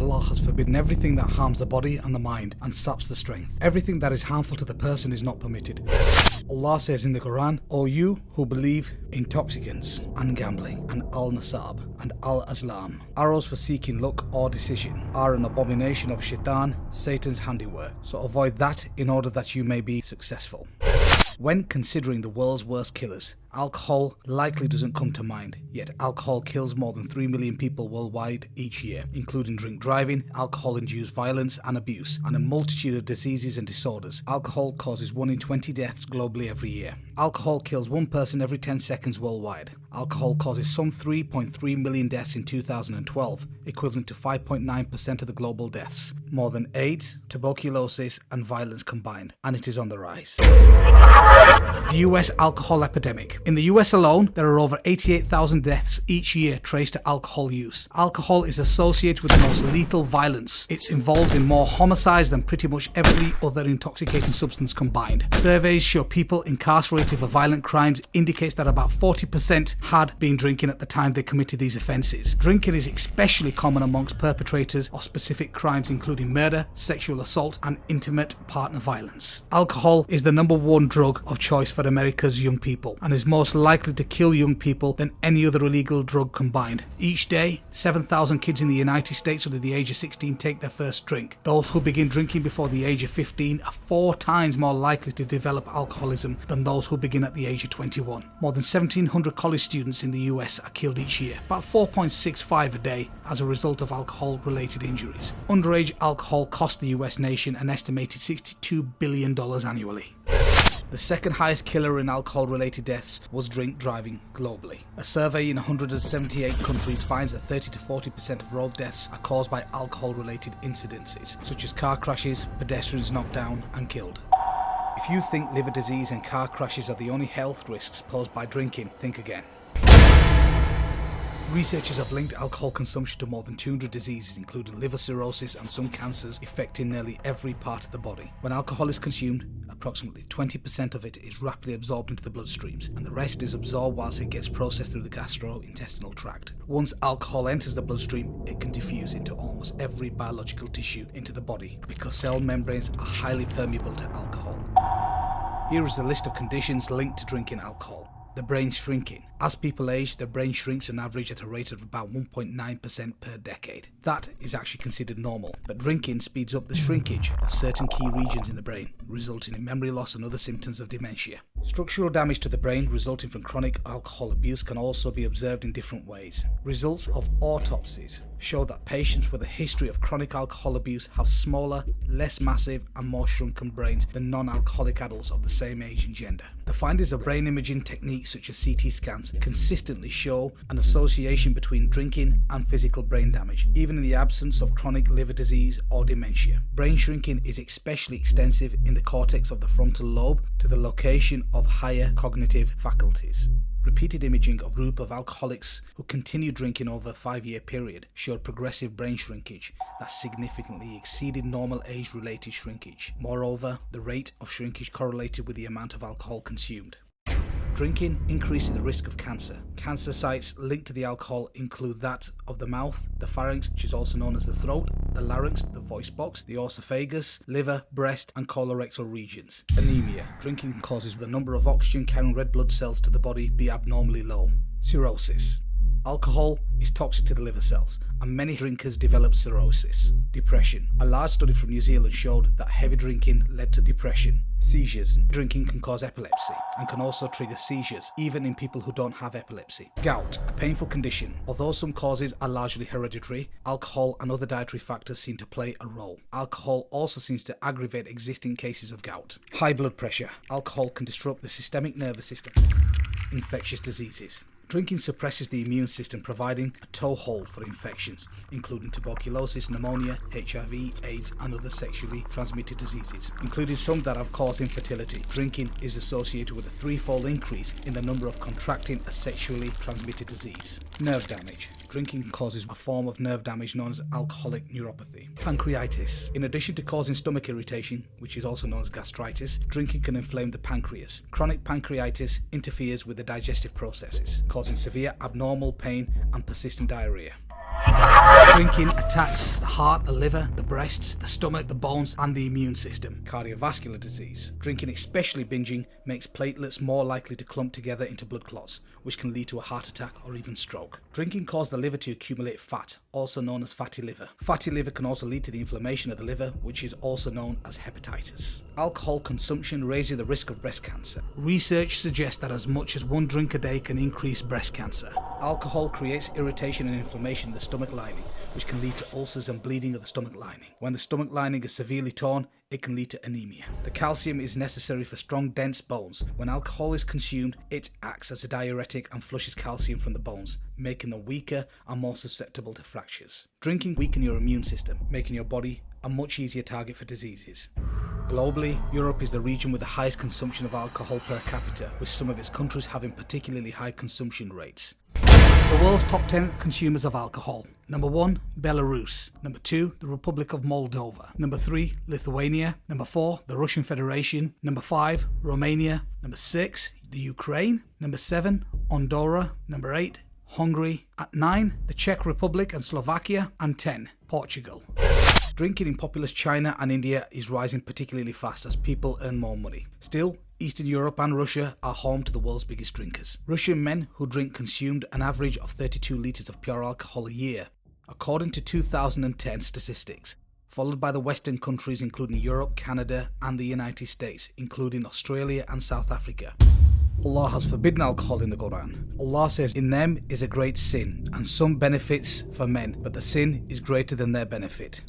Allah has forbidden everything that harms the body and the mind and saps the strength. Everything that is harmful to the person is not permitted. Allah says in the Quran, O you who believe, intoxicants and gambling and al-nasab and al-azlam, arrows for seeking luck or decision, are an abomination of shaitan, Satan's handiwork. So avoid that in order that you may be successful. When considering the world's worst killers, alcohol likely doesn't come to mind, yet alcohol kills more than 3 million people worldwide each year, including drink driving, alcohol-induced violence and abuse, and a multitude of diseases and disorders. Alcohol causes 1 in 20 deaths globally every year. Alcohol kills 1 person every 10 seconds worldwide. Alcohol causes some 3.3 million deaths in 2012, equivalent to 5.9% of the global deaths, more than AIDS, tuberculosis and violence combined, and it is on the rise. The US alcohol epidemic. In the US alone, there are over 88,000 deaths each year traced to alcohol use. Alcohol is associated with the most lethal violence. It's involved in more homicides than pretty much every other intoxicating substance combined. Surveys show people incarcerated for violent crimes indicates that about 40% had been drinking at the time they committed these offences. Drinking is especially common amongst perpetrators of specific crimes including murder, sexual assault and intimate partner violence. Alcohol is the #1 drug of choice for America's young people and is most likely to kill young people than any other illegal drug combined. Each day, 7,000 kids in the United States under the age of 16 take their first drink. Those who begin drinking before the age of 15 are 4 times more likely to develop alcoholism than those who begin at the age of 21. More than 1,700 college students in the US are killed each year, about 4.65 a day, as a result of alcohol-related injuries. Underage alcohol cost the US nation an estimated $62 billion annually. The second highest killer in alcohol-related deaths was drink driving globally. A survey in 178 countries finds that 30 to 40% of road deaths are caused by alcohol-related incidences, such as car crashes, pedestrians knocked down and killed. If you think liver disease and car crashes are the only health risks posed by drinking, think again. Researchers have linked alcohol consumption to more than 200 diseases, including liver cirrhosis and some cancers, affecting nearly every part of the body. When alcohol is consumed, approximately 20% of it is rapidly absorbed into the bloodstreams, and the rest is absorbed whilst it gets processed through the gastrointestinal tract. Once alcohol enters the bloodstream, it can diffuse into almost every biological tissue into the body because cell membranes are highly permeable to alcohol. Here is a list of conditions linked to drinking alcohol. The brain shrinking. As people age, the brain shrinks on average at a rate of about 1.9% per decade. That is actually considered normal, but drinking speeds up the shrinkage of certain key regions in the brain, resulting in memory loss and other symptoms of dementia. Structural damage to the brain resulting from chronic alcohol abuse can also be observed in different ways. Results of autopsies show that patients with a history of chronic alcohol abuse have smaller, less massive and more shrunken brains than non-alcoholic adults of the same age and gender. The findings of brain imaging techniques such as CT scans consistently show an association between drinking and physical brain damage, even in the absence of chronic liver disease or dementia. Brain shrinking is especially extensive in the cortex of the frontal lobe to the location of higher cognitive faculties. Repeated imaging of a group of alcoholics who continued drinking over a 5-year period showed progressive brain shrinkage that significantly exceeded normal age-related shrinkage. Moreover, the rate of shrinkage correlated with the amount of alcohol consumed. Drinking increases the risk of cancer. Cancer sites linked to the alcohol include that of the mouth, the pharynx, which is also known as the throat, the larynx, the voice box, the esophagus, liver, breast and colorectal regions. Anemia. Drinking causes the number of oxygen-carrying red blood cells to the body be abnormally low. Cirrhosis. Alcohol is toxic to the liver cells, and many drinkers develop cirrhosis. Depression. A large study from New Zealand showed that heavy drinking led to depression. Seizures. Drinking can cause epilepsy and can also trigger seizures, even in people who don't have epilepsy. Gout, a painful condition. Although some causes are largely hereditary, alcohol and other dietary factors seem to play a role. Alcohol also seems to aggravate existing cases of gout. High blood pressure. Alcohol can disrupt the systemic nervous system. Infectious diseases. Drinking suppresses the immune system, providing a toehold for infections, including tuberculosis, pneumonia, HIV, AIDS, and other sexually transmitted diseases, including some that have caused infertility. Drinking is associated with a 3-fold increase in the number of contracting a sexually transmitted disease. Nerve damage. Drinking causes a form of nerve damage known as alcoholic neuropathy. Pancreatitis. In addition to causing stomach irritation, which is also known as gastritis, drinking can inflame the pancreas. Chronic pancreatitis interferes with the digestive processes, causing severe abnormal pain and persistent diarrhea. Drinking attacks the heart, the liver, the breasts, the stomach, the bones, and the immune system. Cardiovascular disease. Drinking, especially binging, makes platelets more likely to clump together into blood clots, which can lead to a heart attack or even stroke. Drinking causes the liver to accumulate fat, also known as fatty liver. Fatty liver can also lead to the inflammation of the liver, which is also known as hepatitis. Alcohol consumption raises the risk of breast cancer. Research suggests that as much as 1 drink a day can increase breast cancer. Alcohol creates irritation and inflammation in the stomach lining, which can lead to ulcers and bleeding of the stomach lining. When the stomach lining is severely torn, it can lead to anemia. The calcium is necessary for strong, dense bones. When alcohol is consumed, it acts as a diuretic and flushes calcium from the bones, making them weaker and more susceptible to fractures. Drinking weakens your immune system, making your body a much easier target for diseases. Globally, Europe is the region with the highest consumption of alcohol per capita, with some of its countries having particularly high consumption rates. The world's top 10 consumers of alcohol. Number 1, Belarus. Number 2, the Republic of Moldova. Number 3, Lithuania. Number 4, the Russian Federation. Number 5, Romania. Number 6, the Ukraine. Number 7, Andorra. Number 8, Hungary. At 9, the Czech Republic and Slovakia. And 10, Portugal. Drinking in populous China and India is rising particularly fast as people earn more money. Still, Eastern Europe and Russia are home to the world's biggest drinkers. Russian men who drink consumed an average of 32 litres of pure alcohol a year, according to 2010 statistics, followed by the Western countries including Europe, Canada and the United States, including Australia and South Africa. Allah has forbidden alcohol in the Quran. Allah says, "In them is a great sin, and some benefits for men, but the sin is greater than their benefit."